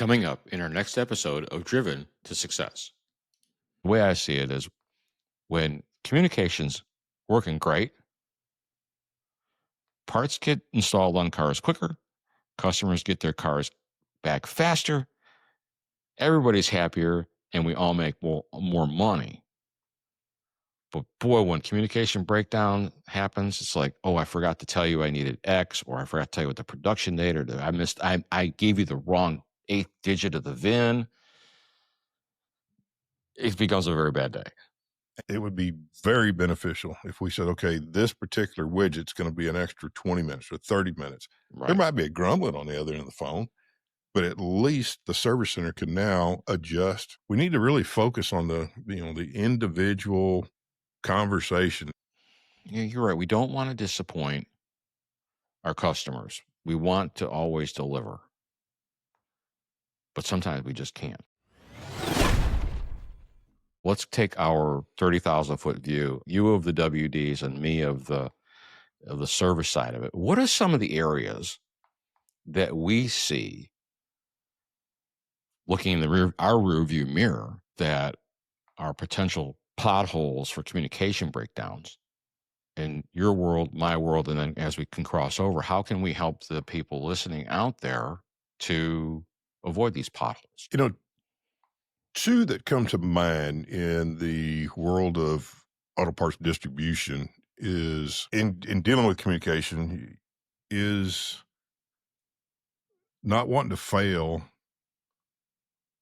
Coming up in our next episode of Driven to Success. The way I see it is when communication's working great, parts get installed on cars quicker, customers get their cars back faster, everybody's happier, and we all make more money. But boy, when communication breakdown happens, it's like, oh, I forgot to tell you I needed X, or I forgot to tell you what the production date, or I gave you the wrong 8th digit of the VIN. It becomes a very bad day. It would be very beneficial if we said, okay, this particular widget's going to be an extra 20 minutes or 30 minutes. Right. There might be a grumbling on the other end of the phone, but at least the service center can now adjust. We need to really focus on the individual conversation. Yeah, you're right. We don't want to disappoint our customers. We want to always deliver, but sometimes we just can't. Let's take our 30,000-foot view, you of the WDs and me of the service side of it. What are some of the areas that we see looking in our rear view mirror that are potential potholes for communication breakdowns in your world, my world, and then as we can cross over, how can we help the people listening out there to avoid these potholes? Two that come to mind in the world of auto parts distribution is in dealing with communication is not wanting to fail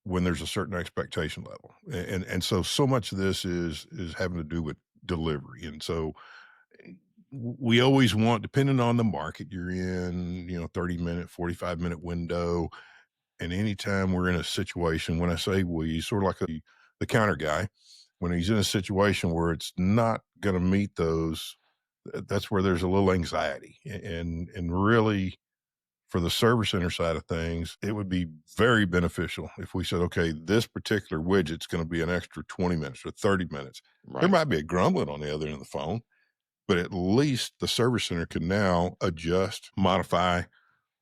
when there's a certain expectation level. And so much of this is having to do with delivery. And so we always want, depending on the market you're in, 30-minute, 45-minute window. And anytime we're in a situation, when I say we, sort of like the counter guy, when he's in a situation where it's not going to meet those, that's where there's a little anxiety. And really, for the service center side of things, it would be very beneficial if we said, okay, this particular widget's going to be an extra 20 minutes or 30 minutes. Right. There might be a grumbling on the other end of the phone, but at least the service center can now adjust, modify,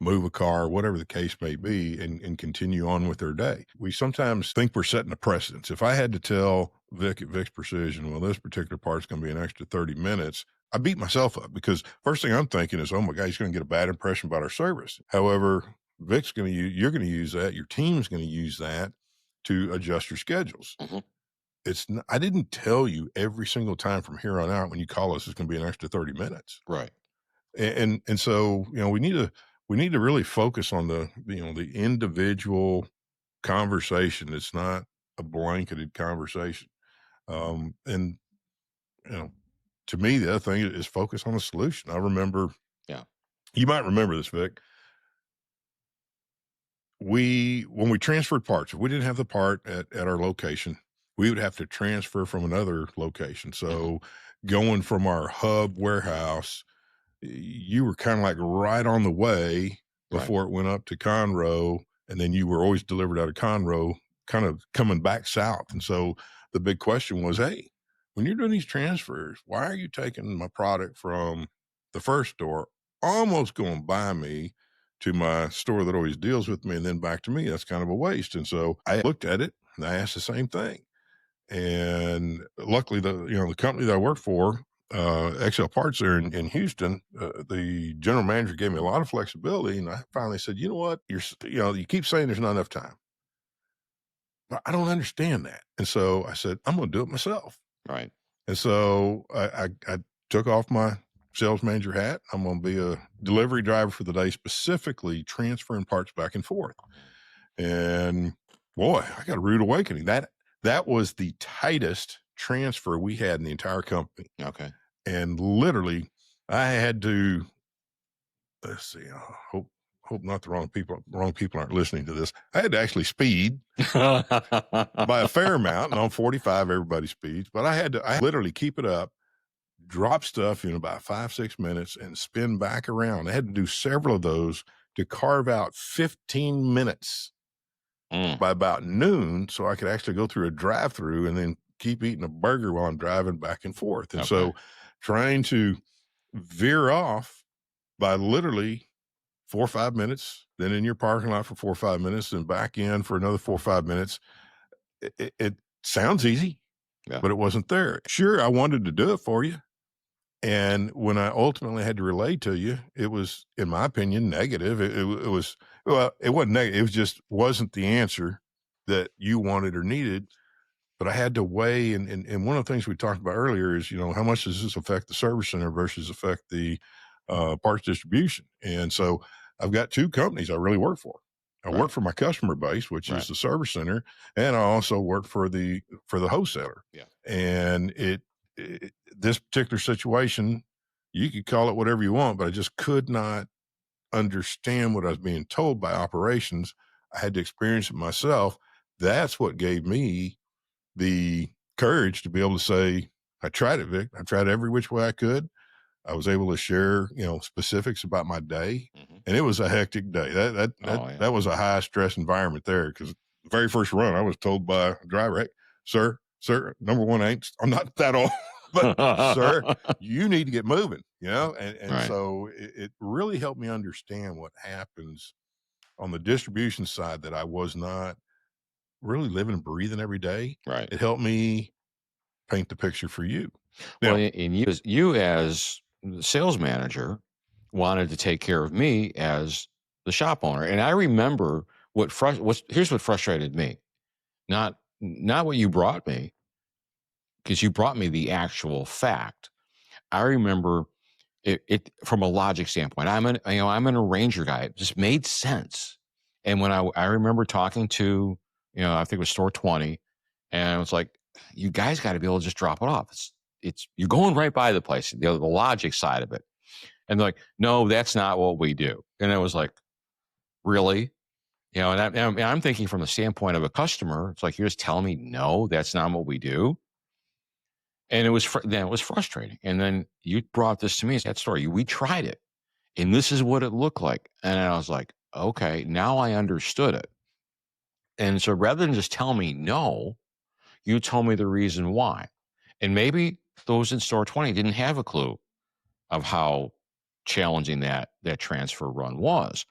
move a car, whatever the case may be, and continue on with their day. We sometimes think we're setting a precedence. If I had to tell Vic at Vic's Precision, well, this particular part's going to be an extra 30 minutes, I beat myself up because first thing I'm thinking is, oh my God, he's going to get a bad impression about our service. However, Vic's going to you're going to use that, your team's going to use that to adjust your schedules. Mm-hmm. I didn't tell you every single time from here on out when you call us, it's going to be an extra 30 minutes. Right. And so, we need to really focus on the individual conversation. It's not a blanketed conversation. And to me, the other thing is focus on the solution. I remember, you might remember this, Vic. When we transferred parts, if we didn't have the part at our location, we would have to transfer from another location. So going from our hub warehouse, you were kind of like right on the way before it went up to Conroe, and then you were always delivered out of Conroe, kind of coming back south. And so the big question was, hey, when you're doing these transfers, why are you taking my product from the first store, almost going by me to my store that always deals with me and then back to me? That's kind of a waste. And so I looked at it and I asked the same thing. And luckily, the company that I work for, XL Parts there in Houston, the general manager gave me a lot of flexibility, and I finally said, you know what, you keep saying there's not enough time, but I don't understand that. And so I said, I'm going to do it myself. Right. And so I took off my sales manager hat. I'm going to be a delivery driver for the day, specifically transferring parts back and forth. And boy, I got a rude awakening. That was the tightest transfer we had in the entire company. Okay. And literally, I had to, let's see, I hope not the wrong people aren't listening to this. I had to actually speed by a fair amount. And on 45, everybody speeds. But I had to literally keep it up, drop stuff in about 5-6 minutes, and spin back around. I had to do several of those to carve out 15 minutes by about noon so I could actually go through a drive-through and then keep eating a burger while I'm driving back and forth. And so trying to veer off by literally 4 or 5 minutes, then in your parking lot for 4 or 5 minutes, then back in for another 4 or 5 minutes. It sounds easy, Yeah. but it wasn't there. Sure, I wanted to do it for you. And when I ultimately had to relay to you, it was, in my opinion, negative. It was, well, it wasn't negative. It was just wasn't the answer that you wanted or needed. But I had to weigh, and one of the things we talked about earlier is, how much does this affect the service center versus affect the parts distribution? And so I've got two companies I really work for. I Right. work for my customer base, which Right. is the service center, and I also work for the wholesaler. Yeah. And this particular situation, you could call it whatever you want, but I just could not understand what I was being told by operations. I had to experience it myself. That's what gave me the courage to be able to say, I tried it, Vic. I tried every which way I could. I was able to share, specifics about my day, and it was a hectic day. That was a high stress environment there, because the very first run, I was told by a driver, "Hey, sir, number one, I'm not that old, but sir, you need to get moving." And Right. so it really helped me understand what happens on the distribution side that I was not really living and breathing every day. Right. It helped me paint the picture for you. Well, Now, and you as the sales manager wanted to take care of me as the shop owner. And I remember here's what frustrated me. Not what you brought me, because you brought me the actual fact. I remember it from a logic standpoint. I'm an arranger guy. It just made sense. And when I remember talking to, I think it was store 20, and I was like, you guys got to be able to just drop it off. It's you're going right by the place, the logic side of it. And they're like, no, that's not what we do. And I was like, really? And I'm thinking from the standpoint of a customer, it's like, you're just telling me, no, that's not what we do. And then it was frustrating. And then you brought this to me, that story. We tried it, and this is what it looked like. And I was like, okay, now I understood it. And so rather than just tell me no, you told me the reason why. And maybe those in store 20 didn't have a clue of how challenging that transfer run was.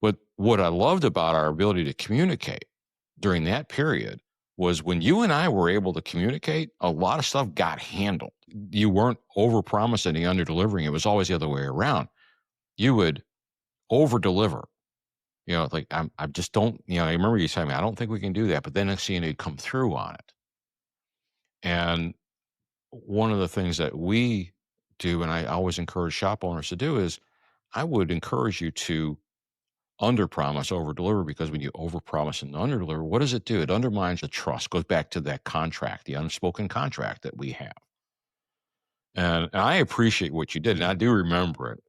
But what I loved about our ability to communicate during that period was when you and I were able to communicate, a lot of stuff got handled. You weren't overpromising and under-delivering. It was always the other way around. You would over-deliver. Like I just don't, I remember you telling me, I don't think we can do that. But then next thing you know, you'd come through on it. And one of the things that we do, and I always encourage shop owners to do, is I would encourage you to under-promise, over-deliver, because when you over-promise and under-deliver, what does it do? It undermines the trust. Goes back to that contract, the unspoken contract that we have. And I appreciate what you did, and I do remember it.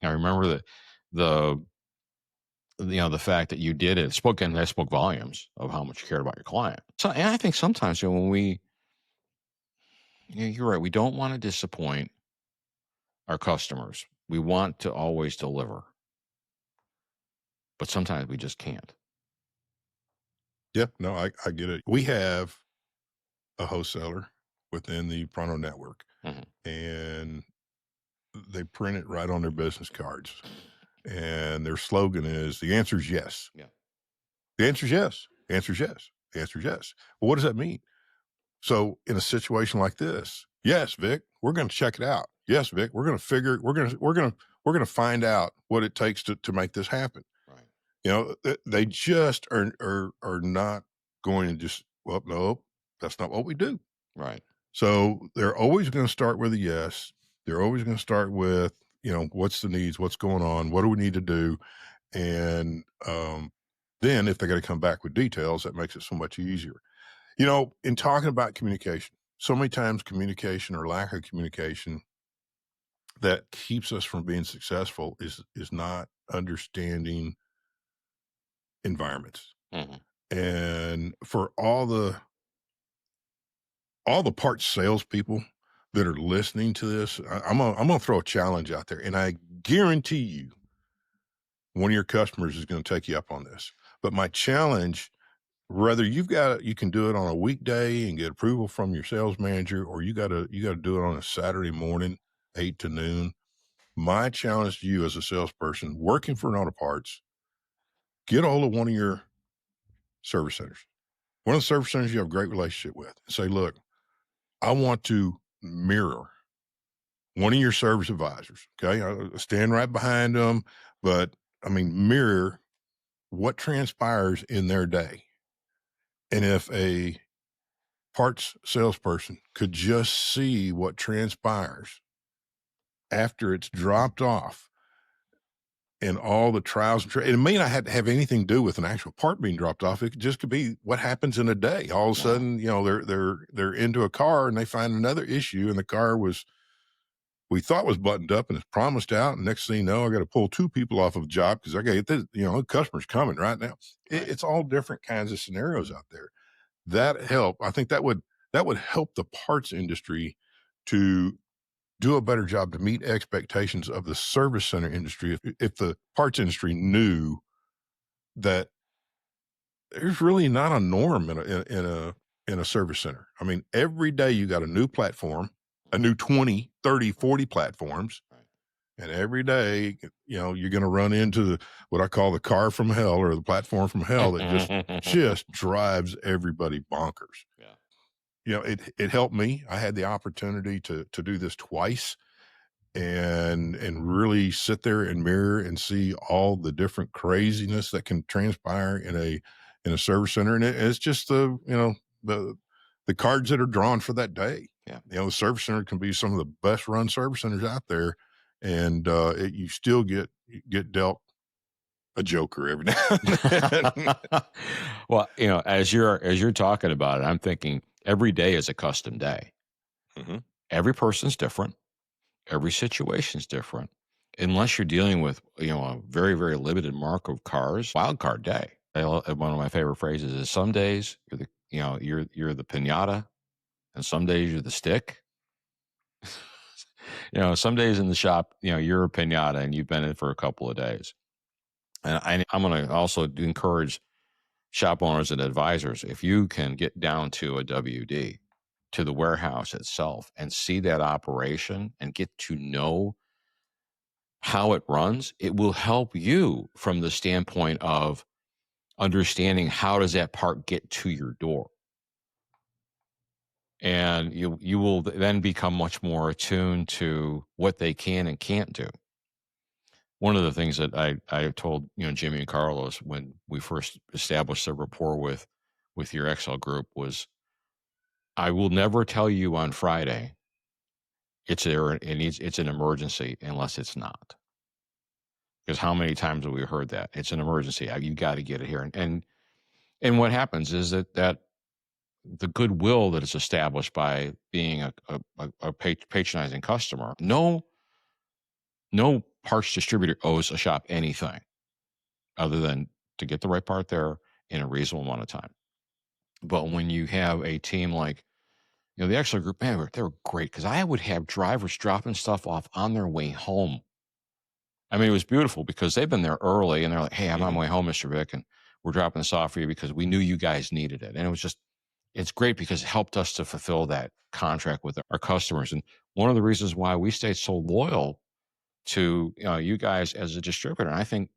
I remember the fact that you did it. That spoke volumes of how much you cared about your client. So, and I think sometimes when you're right, we don't want to disappoint our customers. We want to always deliver, but sometimes we just can't. yeah, no, I get it. We have a wholesaler within the Pronto network, and they print it right on their business cards. And their slogan is, the answer is yes. Yeah. The answer is yes. The answer is yes. The answer is yes. Well, what does that mean? So in a situation like this, yes, Vic, we're going to check it out. Yes, Vic, we're going to find out what it takes to make this happen. Right. They just are not going to just, well, no, that's not what we do. Right. So they're always going to start with a yes. They're always going to start with, what's the needs, what's going on, what do we need to do? And then if they got to come back with details, that makes it so much easier. In talking about communication, so many times communication or lack of communication that keeps us from being successful is not understanding environments. And for all the parts salespeople that are listening to this, I'm gonna throw a challenge out there, and I guarantee you, one of your customers is going to take you up on this. But my challenge, whether you can do it on a weekday and get approval from your sales manager, or you got to do it on a Saturday morning, 8 to noon. My challenge to you as a salesperson working for an auto parts, get a hold of one of your service centers. One of the service centers you have a great relationship with. And say, look, I want to mirror one of your service advisors. Okay. I stand right behind them, but I mean, mirror what transpires in their day. And if a parts salesperson could just see what transpires after it's dropped off and all the trials and it may not have to have anything to do with an actual part being dropped off. It just could be what happens in a day. All of a sudden, they're into a car and they find another issue, and the car we thought was buttoned up and it's promised out. And next thing you know, I got to pull 2 people off of a job because I got to get this, the customer's coming right now. It's all different kinds of scenarios out there that help. I think that would help the parts industry to do a better job to meet expectations of the service center industry. If the parts industry knew that there's really not a norm in a service center. I mean, every day you got a new platform, a new 20, 30, 40 platforms. And every day, you're going to run into what I call the car from hell or the platform from hell that just drives everybody bonkers. Yeah. It helped me. I had the opportunity to do this twice and really sit there and mirror and see all the different craziness that can transpire in a service center. And it's just the cards that are drawn for that day. Yeah. The service center can be some of the best run service centers out there. And you still get dealt a joker every now and then. Well, as you're talking about it, I'm thinking every day is a custom day. Mm-hmm. Every person's different. Every situation's different. Unless you're dealing with a very, very limited mark of cars, wild card day. One of my favorite phrases is some days you're the pinata, and some days you're the stick. Some days in the shop, you're a pinata and you've been in for a couple of days. And I'm going to also encourage shop owners and advisors, if you can get down to a WD, to the warehouse itself, and see that operation and get to know how it runs, it will help you from the standpoint of understanding how does that part get to your door. And you will then become much more attuned to what they can and can't do. One of the things that I told Jimmy and Carlos when we first established a rapport with your Excel group was, I will never tell you on Friday it's an emergency unless it's not. Because how many times have we heard that it's an emergency? You got to get it here, and what happens is that the goodwill that is established by being a patronizing customer. No parts distributor owes a shop anything other than to get the right part there in a reasonable amount of time. But when you have a team like, the Excel group, man, they were great because I would have drivers dropping stuff off on their way home. I mean, it was beautiful because they've been there early and they're like, hey, I'm on my way home, Mr. Vic, and we're dropping this off for you because we knew you guys needed it. And it's great because it helped us to fulfill that contract with our customers. And one of the reasons why we stayed so loyal to you guys as a distributor, and I think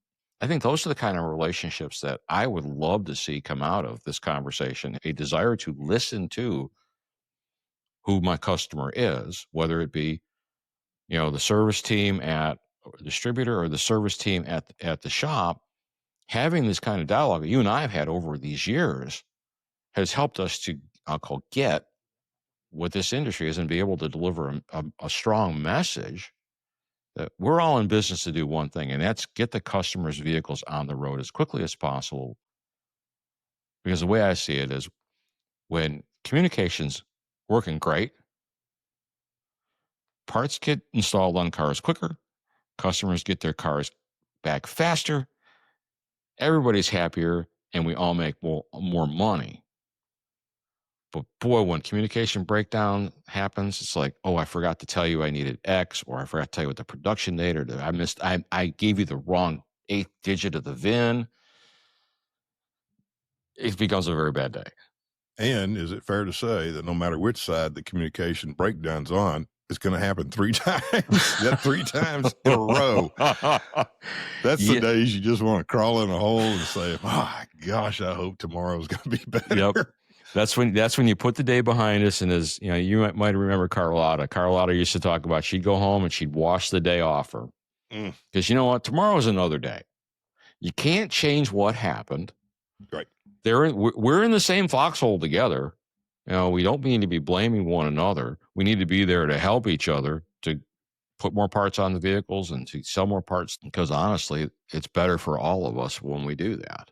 those are the kind of relationships that I would love to see come out of this conversation, a desire to listen to who my customer is, whether it be, the service team at the distributor or the service team at the shop. Having this kind of dialogue that you and I have had over these years has helped us to, get what this industry is and be able to deliver a strong message that we're all in business to do one thing, and that's get the customers' vehicles on the road as quickly as possible. Because the way I see it is when communication's working great, parts get installed on cars quicker, customers get their cars back faster, everybody's happier, and we all make more money. But boy, when communication breakdown happens, it's like, oh, I forgot to tell you I needed X, or I forgot to tell you what the production date, or I gave you the wrong 8th digit of the VIN. It becomes a very bad day. And is it fair to say that no matter which side the communication breakdown's on, it's going to happen 3 times. That 3 times in a row. That's the days you just want to crawl in a hole and say, "Oh gosh, I hope tomorrow's going to be better." Yep. That's when you put the day behind us. And as you know, you might remember Carlotta. Carlotta used to talk about she'd go home and she'd wash the day off her. Because you know what? Tomorrow is another day. You can't change what happened. Right. We're in the same foxhole together. You know, we don't need to be blaming one another. We need to be there to help each other to put more parts on the vehicles and to sell more parts, because honestly, it's better for all of us when we do that.